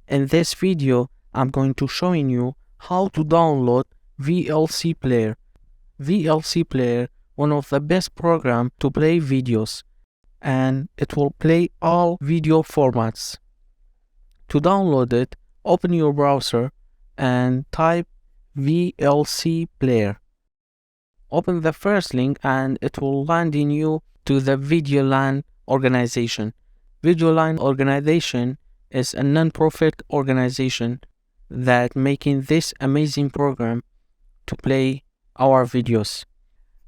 In this video, I'm going to showing you how to download VLC Player. VLC Player, one of the best programs to play videos, and it will play all video formats. To download it, open your browser and type VLC Player. Open the first link and it will land in you to the VideoLAN organization. VideoLAN organization is a non-profit organization that making this amazing program to play our videos.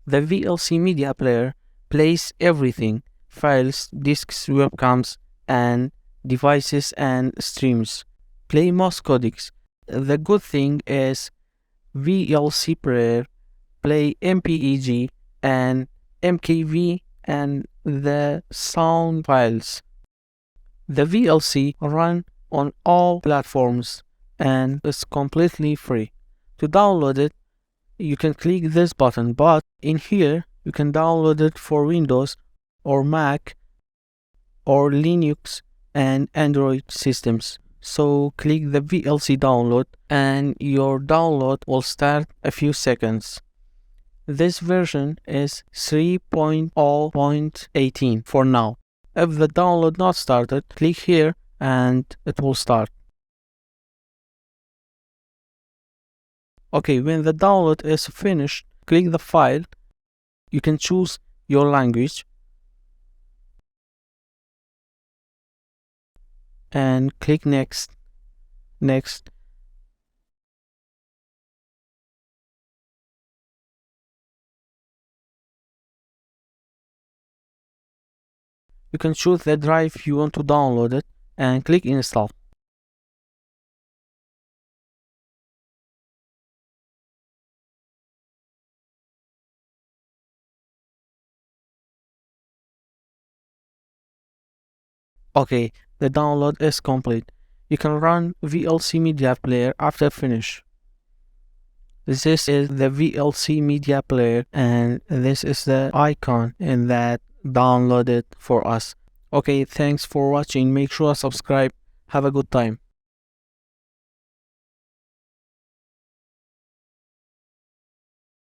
The VLC media player plays everything: files, disks, webcams, and devices and streams. Play most codecs. The good thing is VLC player play MPEG and MKV and the sound files. The VLC run on all platforms and is completely free. To download it, you can click this button, but in here you can download it for Windows or Mac or Linux and Android systems. So click the VLC download and your download will start a few seconds. This version is 3.0.18 for now. If the download not started, click here and it will start. Okay, when the download is finished, click the file. You can choose your language and click next. Next. You can choose the drive you want to download it and click install. Okay, the download is complete. You can run VLC Media Player after finish. This is the VLC Media Player and this is the icon in that downloaded for us. Okay, thanks for watching. Make sure to subscribe. Have a good time.